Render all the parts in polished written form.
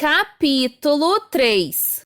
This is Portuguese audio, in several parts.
Capítulo 3.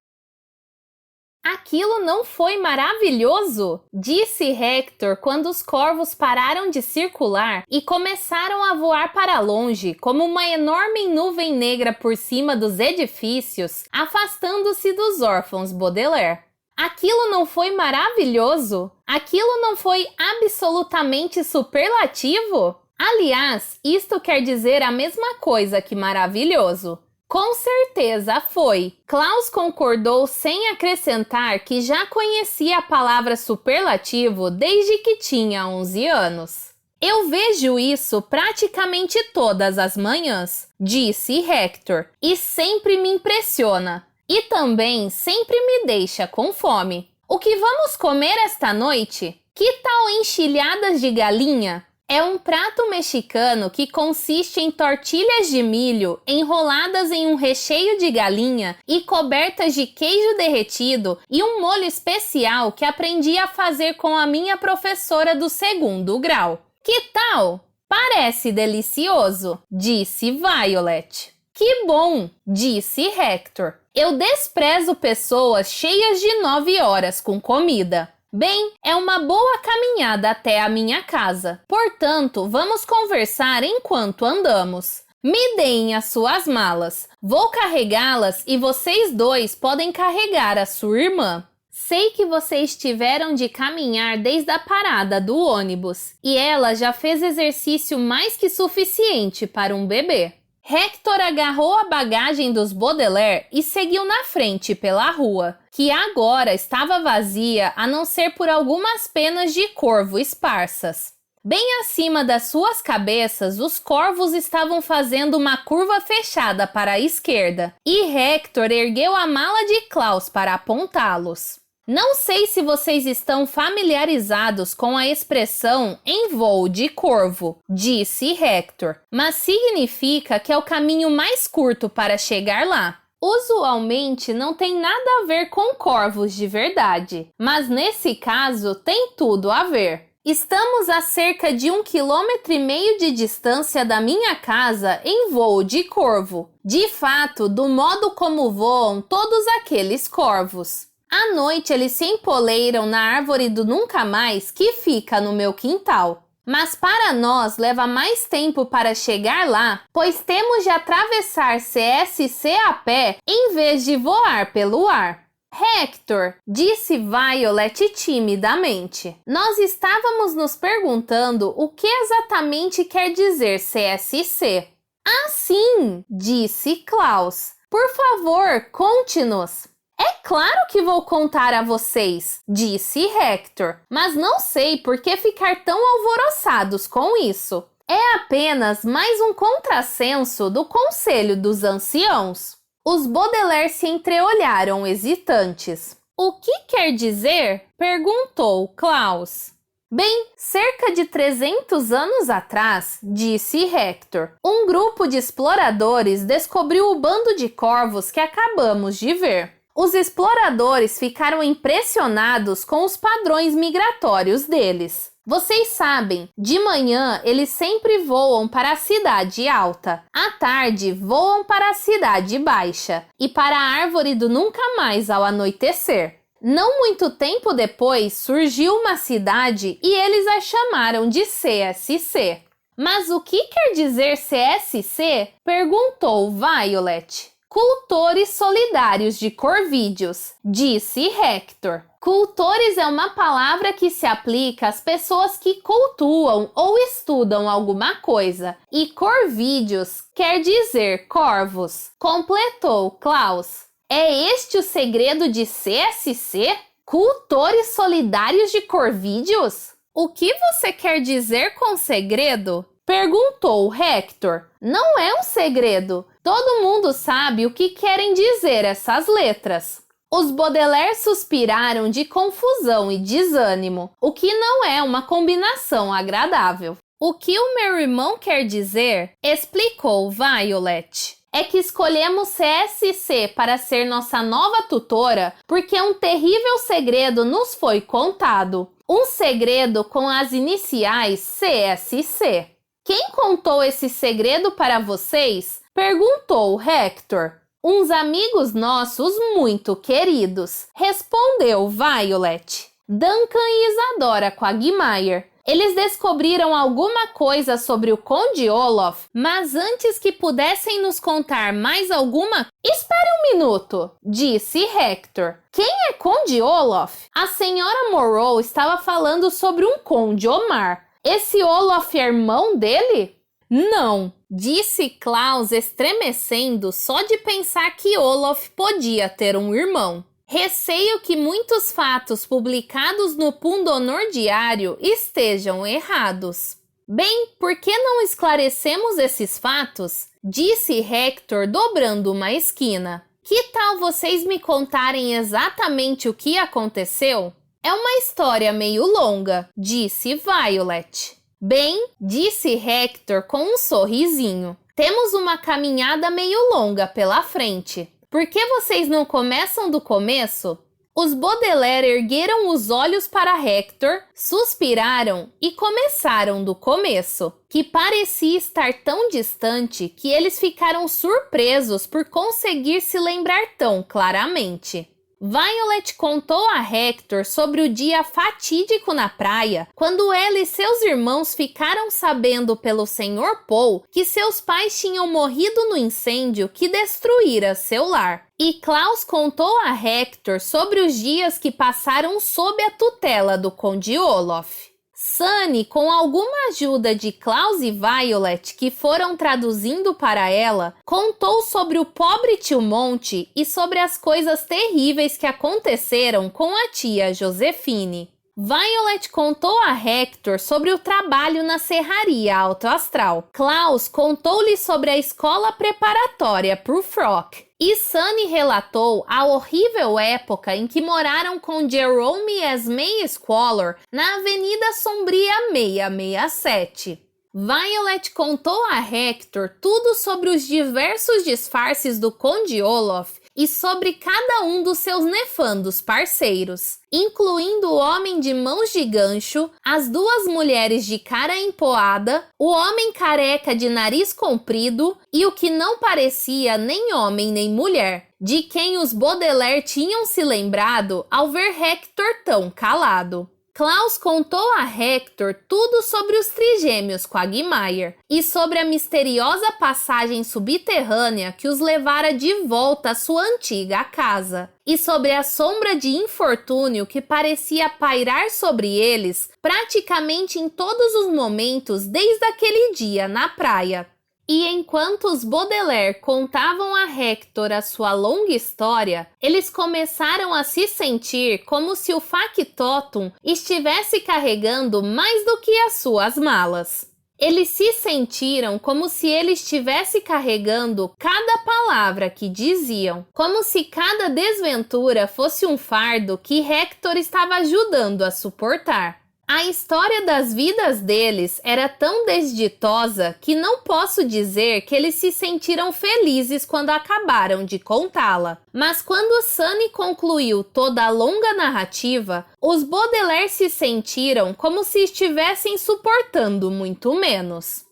Aquilo não foi maravilhoso? Disse Hector quando os corvos pararam de circular e começaram a voar para longe, como uma enorme nuvem negra por cima dos edifícios, afastando-se dos órfãos Baudelaire. Aquilo não foi maravilhoso? Aquilo não foi absolutamente superlativo? Aliás, isto quer dizer a mesma coisa que maravilhoso. Com certeza foi. Klaus concordou sem acrescentar que já conhecia a palavra superlativo desde que tinha 11 anos. Eu vejo isso praticamente todas as manhãs, disse Hector, e sempre me impressiona. E também sempre me deixa com fome. O que vamos comer esta noite? Que tal enchilhadas de galinha? É um prato mexicano que consiste em tortilhas de milho enroladas em um recheio de galinha e cobertas de queijo derretido e um molho especial que aprendi a fazer com a minha professora do 2º grau. Que tal? Parece delicioso, disse Violet. Que bom, disse Hector. Eu desprezo pessoas cheias de 9 horas com comida. Bem, é uma boa caminhada até a minha casa. Portanto, vamos conversar enquanto andamos. Me deem as suas malas. Vou carregá-las e vocês dois podem carregar a sua irmã. Sei que vocês tiveram de caminhar desde a parada do ônibus e ela já fez exercício mais que suficiente para um bebê. Hector agarrou a bagagem dos Baudelaire e seguiu na frente pela rua, que agora estava vazia a não ser por algumas penas de corvo esparsas. Bem acima das suas cabeças, os corvos estavam fazendo uma curva fechada para a esquerda, e Hector ergueu a mala de Klaus para apontá-los. Não sei se vocês estão familiarizados com a expressão em voo de corvo, disse Hector, mas significa que é o caminho mais curto para chegar lá. Usualmente não tem nada a ver com corvos de verdade, mas nesse caso tem tudo a ver. Estamos a cerca de 1,5 km de distância da minha casa em voo de corvo. De fato, do modo como voam todos aqueles corvos. À noite eles se empoleiram na árvore do nunca mais que fica no meu quintal. Mas para nós leva mais tempo para chegar lá, pois temos de atravessar CSC a pé em vez de voar pelo ar. Hector, disse Violet timidamente. Nós estávamos nos perguntando o que exatamente quer dizer CSC. Ah, sim, disse Klaus. Por favor, conte-nos. É claro que vou contar a vocês, disse Hector, mas não sei por que ficar tão alvoroçados com isso. É apenas mais um contrassenso do Conselho dos Anciãos. Os Baudelaire se entreolharam hesitantes. O que quer dizer? Perguntou Klaus. Bem, cerca de 300 anos atrás, disse Hector, um grupo de exploradores descobriu o bando de corvos que acabamos de ver. Os exploradores ficaram impressionados com os padrões migratórios deles. Vocês sabem, de manhã eles sempre voam para a cidade alta, à tarde voam para a cidade baixa e para a árvore do nunca mais ao anoitecer. Não muito tempo depois surgiu uma cidade e eles a chamaram de CSC. Mas o que quer dizer CSC? Perguntou Violet. Cultores solidários de corvídeos, disse Hector. Cultores é uma palavra que se aplica às pessoas que cultuam ou estudam alguma coisa, e corvídeos quer dizer corvos, completou Klaus. É este o segredo de CSC? Cultores solidários de corvídeos? O que você quer dizer com segredo? Perguntou Hector. Não é um segredo. Todo mundo sabe o que querem dizer essas letras. Os Baudelaire suspiraram de confusão e desânimo, o que não é uma combinação agradável. O que o meu irmão quer dizer, explicou Violet, é que escolhemos CSC para ser nossa nova tutora porque um terrível segredo nos foi contado. Um segredo com as iniciais CSC. Quem contou esse segredo para vocês? Perguntou Hector. Uns amigos nossos muito queridos, respondeu Violet. Duncan e Isadora Quagmire. Eles descobriram alguma coisa sobre o Conde Olaf, mas antes que pudessem nos contar mais alguma... Espere um minuto, disse Hector. Quem é Conde Olaf? A senhora Morrow estava falando sobre um Conde Omar. Esse Olaf é irmão dele? Não, disse Klaus estremecendo só de pensar que Olaf podia ter um irmão. Receio que muitos fatos publicados no Pundonor Diário estejam errados. Bem, por que não esclarecemos esses fatos? Disse Hector dobrando uma esquina. Que tal vocês me contarem exatamente o que aconteceu? É uma história meio longa, disse Violet. Bem, disse Hector com um sorrisinho. Temos uma caminhada meio longa pela frente. Por que vocês não começam do começo? Os Baudelaire ergueram os olhos para Hector, suspiraram e começaram do começo, que parecia estar tão distante que eles ficaram surpresos por conseguir se lembrar tão claramente. Violet contou a Hector sobre o dia fatídico na praia, quando ela e seus irmãos ficaram sabendo pelo Sr. Paul que seus pais tinham morrido no incêndio que destruíra seu lar. E Klaus contou a Hector sobre os dias que passaram sob a tutela do Conde Olaf. Sunny, com alguma ajuda de Klaus e Violet, que foram traduzindo para ela, contou sobre o pobre tio Monte e sobre as coisas terríveis que aconteceram com a tia Josefine. Violet contou a Hector sobre o trabalho na serraria Alto Astral. Klaus contou-lhe sobre a escola preparatória por Frock. E Sunny relatou a horrível época em que moraram com Jerome e Esme Squalor na Avenida Sombria 667. Violet contou a Hector tudo sobre os diversos disfarces do Conde Olaf e sobre cada um dos seus nefandos parceiros, incluindo o homem de mãos de gancho, as duas mulheres de cara empoada, o homem careca de nariz comprido e o que não parecia nem homem nem mulher, de quem os Baudelaire tinham se lembrado ao ver Hector tão calado. Klaus contou a Hector tudo sobre os trigêmeos Quagmire e sobre a misteriosa passagem subterrânea que os levara de volta à sua antiga casa, e sobre a sombra de infortúnio que parecia pairar sobre eles praticamente em todos os momentos desde aquele dia na praia. E enquanto os Baudelaire contavam a Hector a sua longa história, eles começaram a se sentir como se o factotum estivesse carregando mais do que as suas malas. Eles se sentiram como se ele estivesse carregando cada palavra que diziam, como se cada desventura fosse um fardo que Hector estava ajudando a suportar. A história das vidas deles era tão desditosa que não posso dizer que eles se sentiram felizes quando acabaram de contá-la. Mas quando Sunny concluiu toda a longa narrativa, os Baudelaire se sentiram como se estivessem suportando muito menos.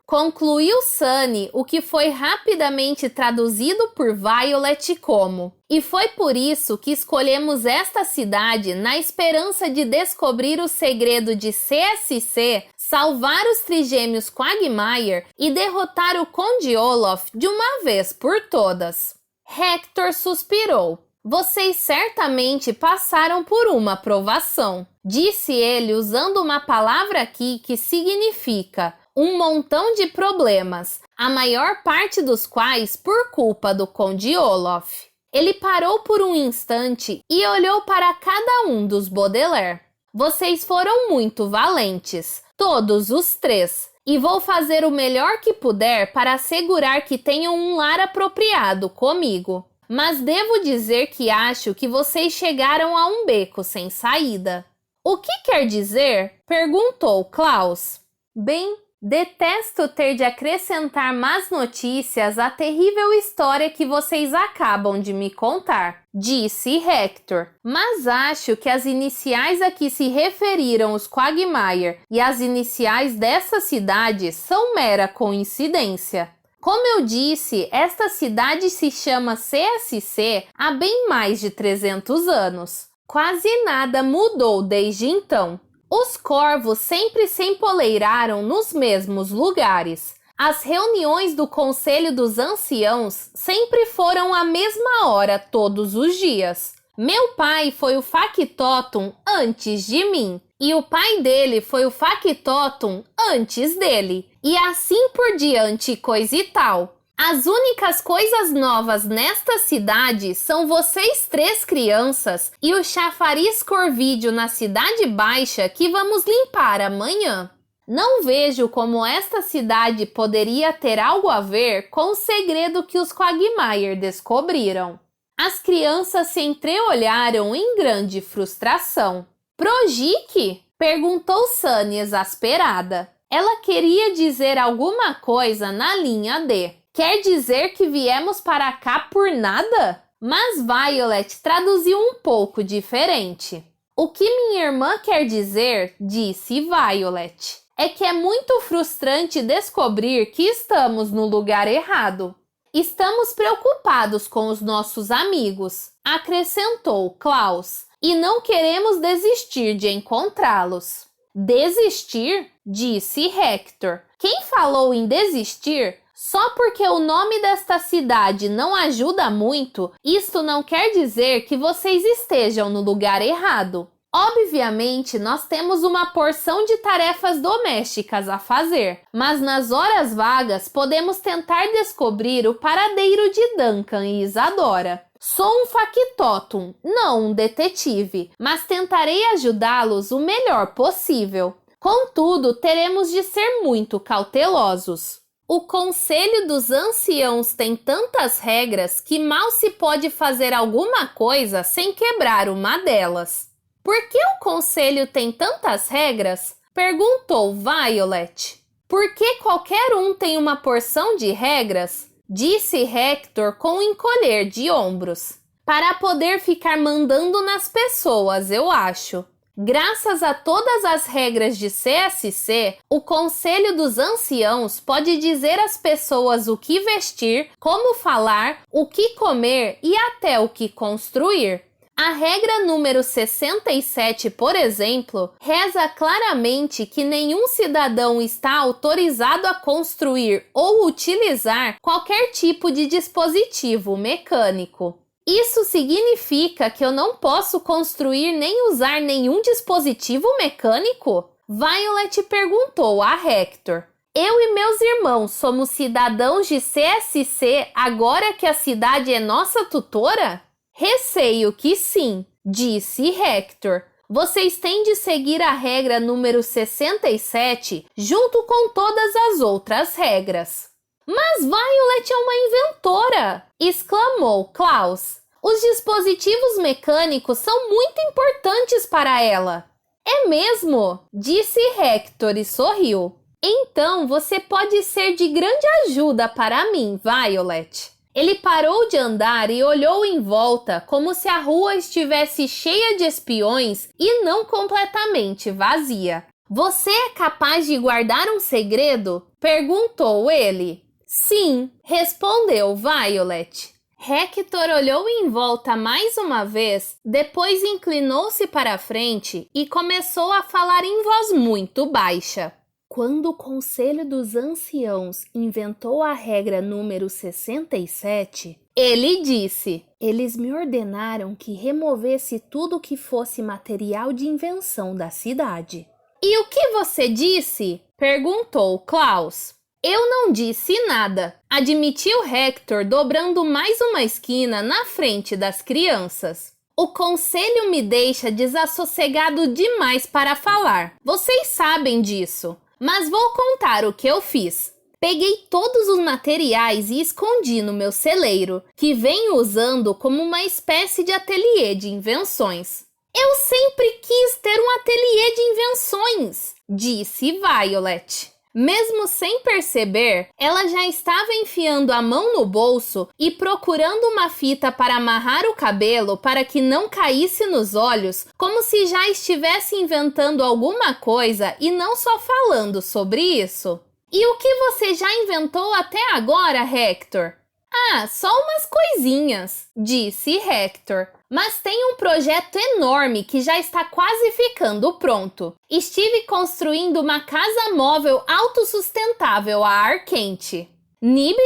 Concluiu Sunny, o que foi rapidamente traduzido por Violet como: e foi por isso que escolhemos esta cidade na esperança de descobrir o segredo de CSC, salvar os trigêmeos Quagmire e derrotar o Conde Olaf de uma vez por todas. Hector suspirou. Vocês certamente passaram por uma provação, disse ele usando uma palavra aqui que significa um montão de problemas, a maior parte dos quais por culpa do Conde Olaf. Ele parou por um instante e olhou para cada um dos Baudelaire. Vocês foram muito valentes, todos os três, e vou fazer o melhor que puder para assegurar que tenham um lar apropriado comigo. Mas devo dizer que acho que vocês chegaram a um beco sem saída. O que quer dizer? Perguntou Klaus. Bem, detesto ter de acrescentar más notícias à terrível história que vocês acabam de me contar, disse Hector. Mas acho que as iniciais a que se referiram os Quagmire e as iniciais dessa cidade são mera coincidência. Como eu disse, esta cidade se chama CSC há bem mais de 300 anos. Quase nada mudou desde então. Os corvos sempre se empoleiraram nos mesmos lugares. As reuniões do Conselho dos Anciãos sempre foram à mesma hora todos os dias. Meu pai foi o factotum antes de mim, e o pai dele foi o factotum antes dele, e assim por diante, coisa e tal. As únicas coisas novas nesta cidade são vocês 3 crianças e o chafariz corvídeo na Cidade Baixa que vamos limpar amanhã. Não vejo como esta cidade poderia ter algo a ver com o segredo que os Quagmire descobriram. As crianças se entreolharam em grande frustração. Projique? Perguntou Sunny exasperada. Ela queria dizer alguma coisa na linha D. Quer dizer que viemos para cá por nada? Mas Violet traduziu um pouco diferente. O que minha irmã quer dizer, disse Violet, é que é muito frustrante descobrir que estamos no lugar errado. Estamos preocupados com os nossos amigos, acrescentou Klaus, e não queremos desistir de encontrá-los. Desistir? Disse Hector. Quem falou em desistir? Só porque o nome desta cidade não ajuda muito, isto não quer dizer que vocês estejam no lugar errado. Obviamente, nós temos uma porção de tarefas domésticas a fazer, mas nas horas vagas podemos tentar descobrir o paradeiro de Duncan e Isadora. Sou um factotum, não um detetive, mas tentarei ajudá-los o melhor possível. Contudo, teremos de ser muito cautelosos. O Conselho dos Anciãos tem tantas regras que mal se pode fazer alguma coisa sem quebrar uma delas. Por que o Conselho tem tantas regras? Perguntou Violet. Porque qualquer um tem uma porção de regras? Disse Hector com um encolher de ombros. Para poder ficar mandando nas pessoas, eu acho. Graças a todas as regras de CSC, o Conselho dos Anciãos pode dizer às pessoas o que vestir, como falar, o que comer e até o que construir. A regra número 67, por exemplo, reza claramente que nenhum cidadão está autorizado a construir ou utilizar qualquer tipo de dispositivo mecânico. Isso significa que eu não posso construir nem usar nenhum dispositivo mecânico? Violet perguntou a Hector. Eu e meus irmãos somos cidadãos de CSC agora que a cidade é nossa tutora? Receio que sim, disse Hector. Vocês têm de seguir a regra número 67 junto com todas as outras regras. Mas Violet é uma inventora! Exclamou Klaus. Os dispositivos mecânicos são muito importantes para ela. É mesmo? Disse Hector e sorriu. Então você pode ser de grande ajuda para mim, Violet. Ele parou de andar e olhou em volta como se a rua estivesse cheia de espiões e não completamente vazia. Você é capaz de guardar um segredo? Perguntou ele. Sim, respondeu Violet. Hector olhou em volta mais uma vez, depois inclinou-se para a frente e começou a falar em voz muito baixa. Quando o Conselho dos Anciãos inventou a regra número 67, ele disse: eles me ordenaram que removesse tudo que fosse material de invenção da cidade. E o que você disse? Perguntou Klaus. Eu não disse nada, admitiu Hector, dobrando mais uma esquina na frente das crianças. O conselho me deixa desassossegado demais para falar. Vocês sabem disso. Mas vou contar o que eu fiz. Peguei todos os materiais e escondi no meu celeiro, que venho usando como uma espécie de ateliê de invenções. Eu sempre quis ter um ateliê de invenções, disse Violet. Mesmo sem perceber, ela já estava enfiando a mão no bolso e procurando uma fita para amarrar o cabelo para que não caísse nos olhos, como se já estivesse inventando alguma coisa e não só falando sobre isso. E o que você já inventou até agora, Hector? Ah, só umas coisinhas, disse Hector. Mas tem um projeto enorme que já está quase ficando pronto. Estive construindo uma casa móvel autossustentável a ar quente. Nib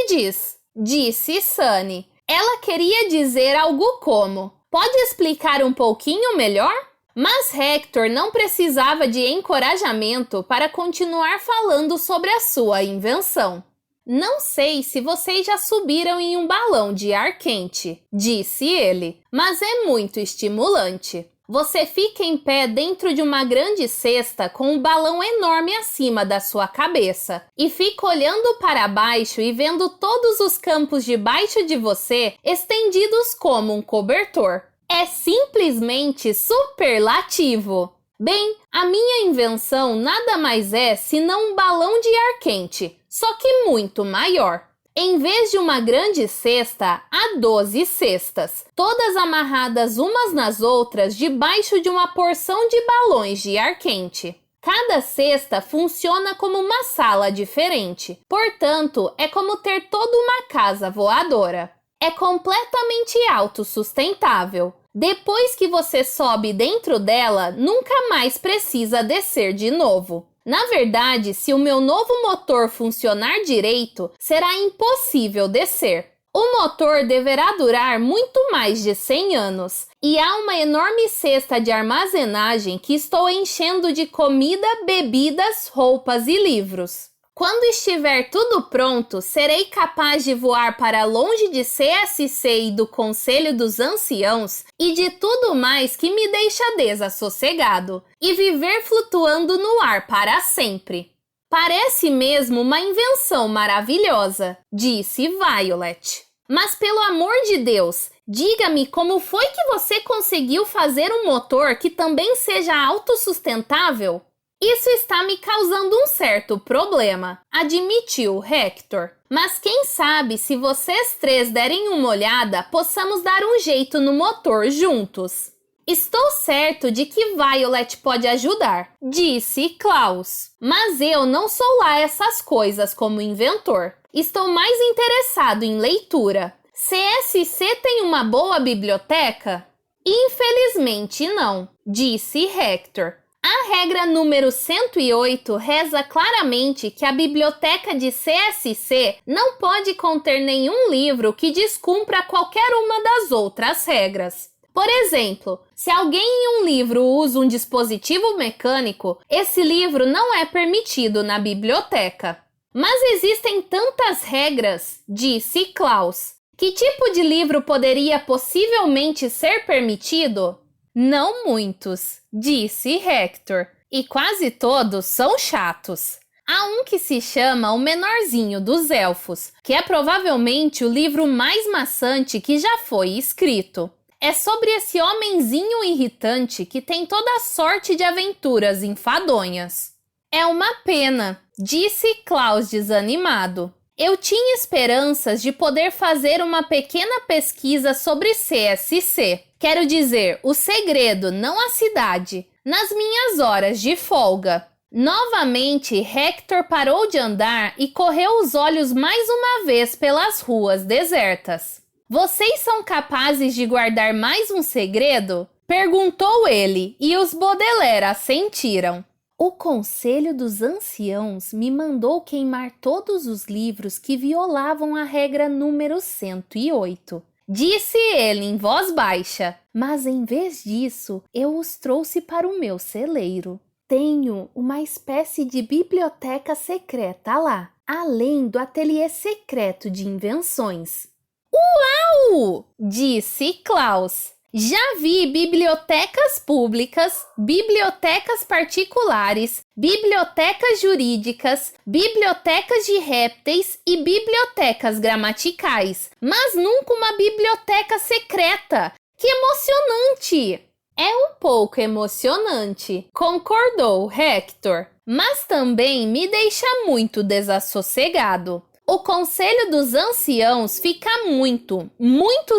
disse Sunny. Ela queria dizer algo como: pode explicar um pouquinho melhor? Mas Hector não precisava de encorajamento para continuar falando sobre a sua invenção. Não sei se vocês já subiram em um balão de ar quente, disse ele, mas é muito estimulante. Você fica em pé dentro de uma grande cesta com um balão enorme acima da sua cabeça e fica olhando para baixo e vendo todos os campos debaixo de você estendidos como um cobertor. É simplesmente superlativo. Bem, a minha invenção nada mais é senão um balão de ar quente, só que muito maior. Em vez de uma grande cesta, há 12 cestas, todas amarradas umas nas outras debaixo de uma porção de balões de ar quente. Cada cesta funciona como uma sala diferente, portanto, é como ter toda uma casa voadora. É completamente autossustentável. Depois que você sobe dentro dela, nunca mais precisa descer de novo. Na verdade, se o meu novo motor funcionar direito, será impossível descer. O motor deverá durar muito mais de 100 anos. E há uma enorme cesta de armazenagem que estou enchendo de comida, bebidas, roupas e livros. Quando estiver tudo pronto, serei capaz de voar para longe de CSC e do Conselho dos Anciãos e de tudo mais que me deixa desassossegado, e viver flutuando no ar para sempre. Parece mesmo uma invenção maravilhosa, disse Violet. Mas pelo amor de Deus, diga-me como foi que você conseguiu fazer um motor que também seja autossustentável? Isso está me causando um certo problema, admitiu Hector. Mas quem sabe se vocês três derem uma olhada, possamos dar um jeito no motor juntos. Estou certo de que Violet pode ajudar, disse Klaus. Mas eu não sou lá essas coisas como inventor. Estou mais interessado em leitura. CSC tem uma boa biblioteca? Infelizmente não, disse Hector. A regra número 108 reza claramente que a biblioteca de CSC não pode conter nenhum livro que descumpra qualquer uma das outras regras. Por exemplo, se alguém em um livro usa um dispositivo mecânico, esse livro não é permitido na biblioteca. Mas existem tantas regras, disse Klaus. Que tipo de livro poderia possivelmente ser permitido? Não muitos, disse Hector, e quase todos são chatos. Há um que se chama O Menorzinho dos Elfos, que é provavelmente o livro mais maçante que já foi escrito. É sobre esse homenzinho irritante que tem toda sorte de aventuras enfadonhas. É uma pena, disse Klaus desanimado. Eu tinha esperanças de poder fazer uma pequena pesquisa sobre CSC. Quero dizer, o segredo, não a cidade, nas minhas horas de folga. Novamente, Hector parou de andar e correu os olhos mais uma vez pelas ruas desertas. Vocês são capazes de guardar mais um segredo? Perguntou ele, e os Baudelaire assentiram. O Conselho dos Anciãos me mandou queimar todos os livros que violavam a regra número 108. Disse ele em voz baixa, mas em vez disso, eu os trouxe para o meu celeiro. Tenho uma espécie de biblioteca secreta lá, além do ateliê secreto de invenções. Uau! Disse Klaus. Já vi bibliotecas públicas, bibliotecas particulares, bibliotecas jurídicas, bibliotecas de répteis e bibliotecas gramaticais, mas nunca uma biblioteca secreta. Que emocionante! É um pouco emocionante, concordou Hector, mas também me deixa muito desassossegado. O Conselho dos Anciãos fica muito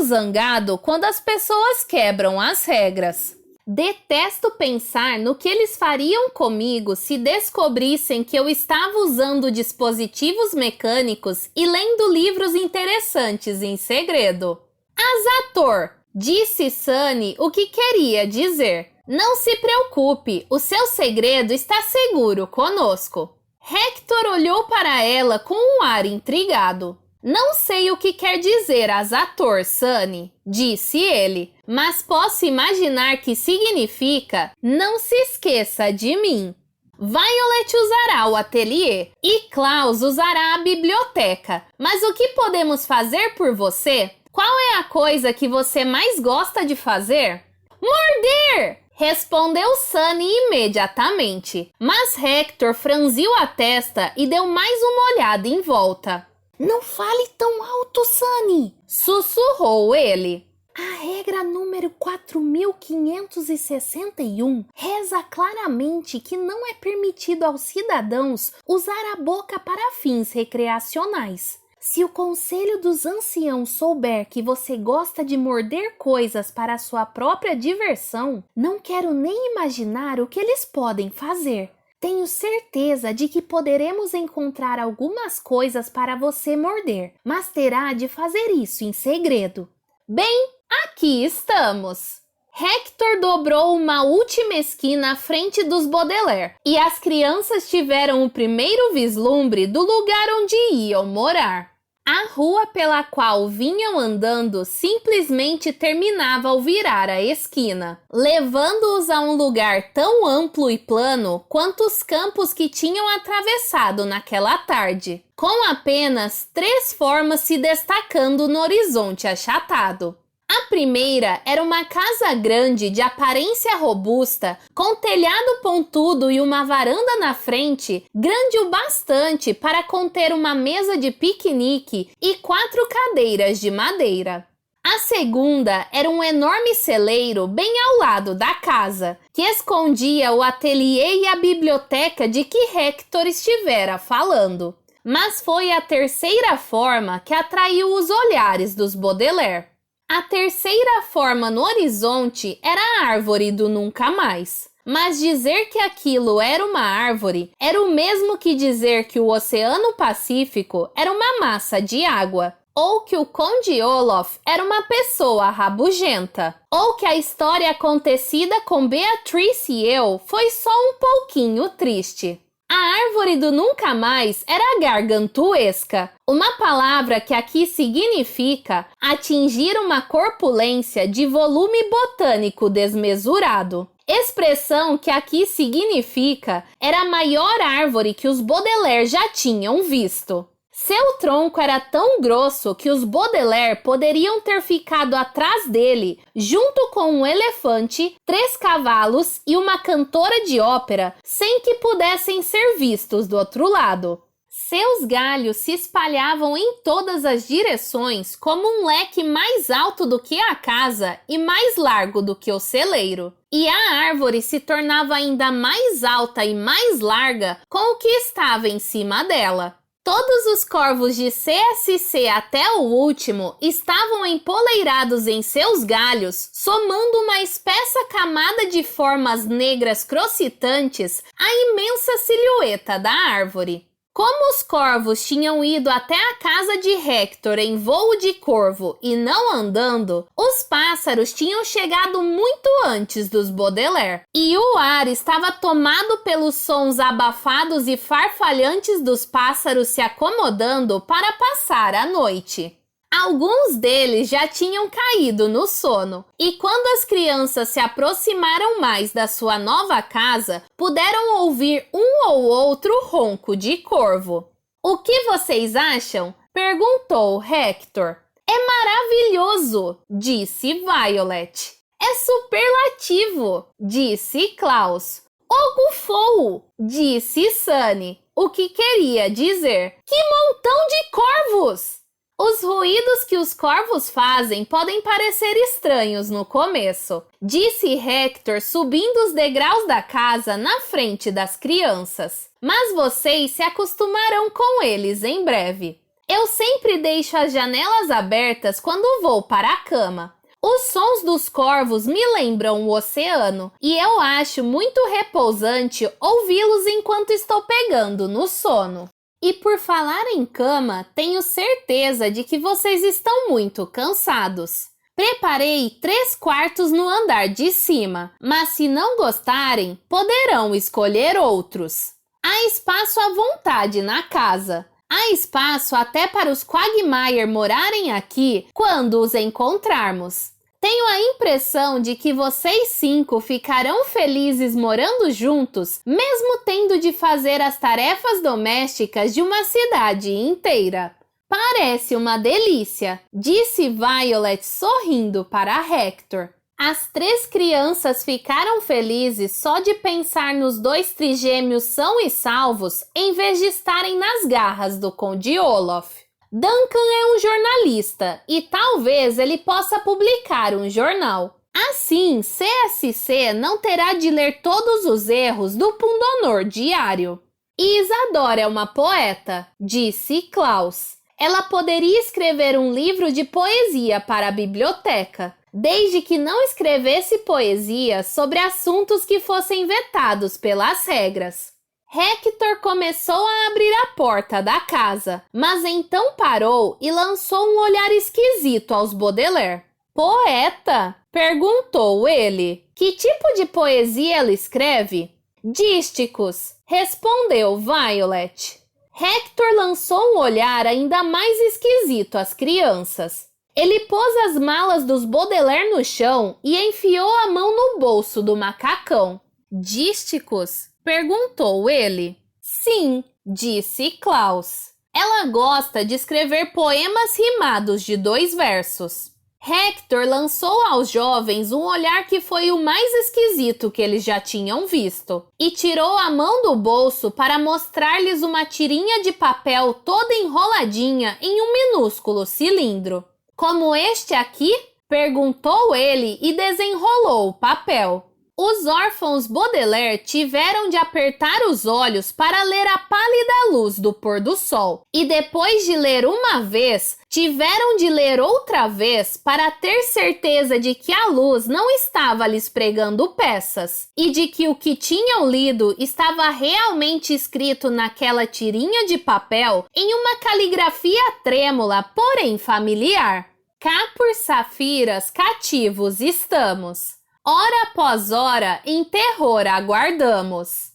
zangado quando as pessoas quebram as regras. Detesto pensar no que eles fariam comigo se descobrissem que eu estava usando dispositivos mecânicos e lendo livros interessantes em segredo. Azator, disse Sunny o que queria dizer. Não se preocupe, o seu segredo está seguro conosco. Hector olhou para ela com um ar intrigado. Não sei o que quer dizer Azator, Sunny, disse ele, mas posso imaginar que significa não se esqueça de mim. Violet usará o ateliê e Klaus usará a biblioteca, mas o que podemos fazer por você? Qual é a coisa que você mais gosta de fazer? Morder! Respondeu Sunny imediatamente, mas Hector franziu a testa e deu mais uma olhada em volta. Não fale tão alto, Sunny! Sussurrou ele. A regra número 4561 reza claramente que não é permitido aos cidadãos usar a boca para fins recreacionais. Se o conselho dos anciãos souber que você gosta de morder coisas para sua própria diversão, não quero nem imaginar o que eles podem fazer. Tenho certeza de que poderemos encontrar algumas coisas para você morder, mas terá de fazer isso em segredo. Bem, aqui estamos! Hector dobrou uma última esquina à frente dos Baudelaire, e as crianças tiveram o primeiro vislumbre do lugar onde iam morar. A rua pela qual vinham andando simplesmente terminava ao virar a esquina, levando-os a um lugar tão amplo e plano quanto os campos que tinham atravessado naquela tarde, com apenas 3 formas se destacando no horizonte achatado. A primeira era uma casa grande de aparência robusta, com telhado pontudo e uma varanda na frente, grande o bastante para conter uma mesa de piquenique e 4 cadeiras de madeira. A segunda era um enorme celeiro bem ao lado da casa, que escondia o ateliê e a biblioteca de que Hector estivera falando. Mas foi a terceira forma que atraiu os olhares dos Baudelaire. A terceira forma no horizonte era a árvore do nunca mais. Mas dizer que aquilo era uma árvore era o mesmo que dizer que o Oceano Pacífico era uma massa de água, ou que o Conde Olaf era uma pessoa rabugenta, ou que a história acontecida com Beatrice e eu foi só um pouquinho triste. A árvore do nunca mais era gargantuesca, uma palavra que aqui significa atingir uma corpulência de volume botânico desmesurado. Expressão que aqui significa era a maior árvore que os Baudelaire já tinham visto. Seu tronco era tão grosso que os Baudelaire poderiam ter ficado atrás dele, junto com um elefante, 3 cavalos e uma cantora de ópera, sem que pudessem ser vistos do outro lado. Seus galhos se espalhavam em todas as direções como um leque mais alto do que a casa e mais largo do que o celeiro. E a árvore se tornava ainda mais alta e mais larga com o que estava em cima dela. Todos os corvos de CSC até o último estavam empoleirados em seus galhos, somando uma espessa camada de formas negras crocitantes à imensa silhueta da árvore. Como os corvos tinham ido até a casa de Hector em voo de corvo e não andando, os pássaros tinham chegado muito antes dos Baudelaire, e o ar estava tomado pelos sons abafados e farfalhantes dos pássaros se acomodando para passar a noite. Alguns deles já tinham caído no sono, e quando as crianças se aproximaram mais da sua nova casa, puderam ouvir um ou outro ronco de corvo. O que vocês acham? Perguntou Hector. É maravilhoso, disse Violet. É superlativo, disse Klaus. Ogufou, disse Sunny, o que queria dizer: que montão de corvos! Os ruídos que os corvos fazem podem parecer estranhos no começo, disse Hector subindo os degraus da casa na frente das crianças. Mas vocês se acostumarão com eles em breve. Eu sempre deixo as janelas abertas quando vou para a cama. Os sons dos corvos me lembram o oceano e eu acho muito repousante ouvi-los enquanto estou pegando no sono. E por falar em cama, tenho certeza de que vocês estão muito cansados. Preparei 3 quartos no andar de cima, mas se não gostarem, poderão escolher outros. Há espaço à vontade na casa. Há espaço até para os Quagmire morarem aqui quando os encontrarmos. Tenho a impressão de que vocês 5 ficarão felizes morando juntos, mesmo tendo de fazer as tarefas domésticas de uma cidade inteira. Parece uma delícia, disse Violet sorrindo para Hector. As 3 crianças ficaram felizes só de pensar nos 2 trigêmeos são e salvos, em vez de estarem nas garras do Conde Olaf. Duncan é um jornalista e talvez ele possa publicar um jornal. Assim, CSC não terá de ler todos os erros do Pundonor diário. Isadora é uma poeta, disse Klaus. Ela poderia escrever um livro de poesia para a biblioteca, desde que não escrevesse poesia sobre assuntos que fossem vetados pelas regras. Hector começou a abrir a porta da casa, mas então parou e lançou um olhar esquisito aos Baudelaire. Poeta? Perguntou ele. Que tipo de poesia ela escreve? Dísticos, respondeu Violet. Hector lançou um olhar ainda mais esquisito às crianças. Ele pôs as malas dos Baudelaire no chão e enfiou a mão no bolso do macacão. Dísticos? Perguntou ele. Sim, disse Klaus. Ela gosta de escrever poemas rimados de 2 versos. Hector lançou aos jovens um olhar que foi o mais esquisito que eles já tinham visto e tirou a mão do bolso para mostrar-lhes uma tirinha de papel toda enroladinha em um minúsculo cilindro. Como este aqui? Perguntou ele e desenrolou o papel. Os órfãos Baudelaire tiveram de apertar os olhos para ler a pálida luz do pôr do sol, e depois de ler uma vez, tiveram de ler outra vez para ter certeza de que a luz não estava lhes pregando peças, e de que o que tinham lido estava realmente escrito naquela tirinha de papel em uma caligrafia trêmula, porém familiar. Cá por Safiras cativos estamos. Hora após hora, em terror aguardamos.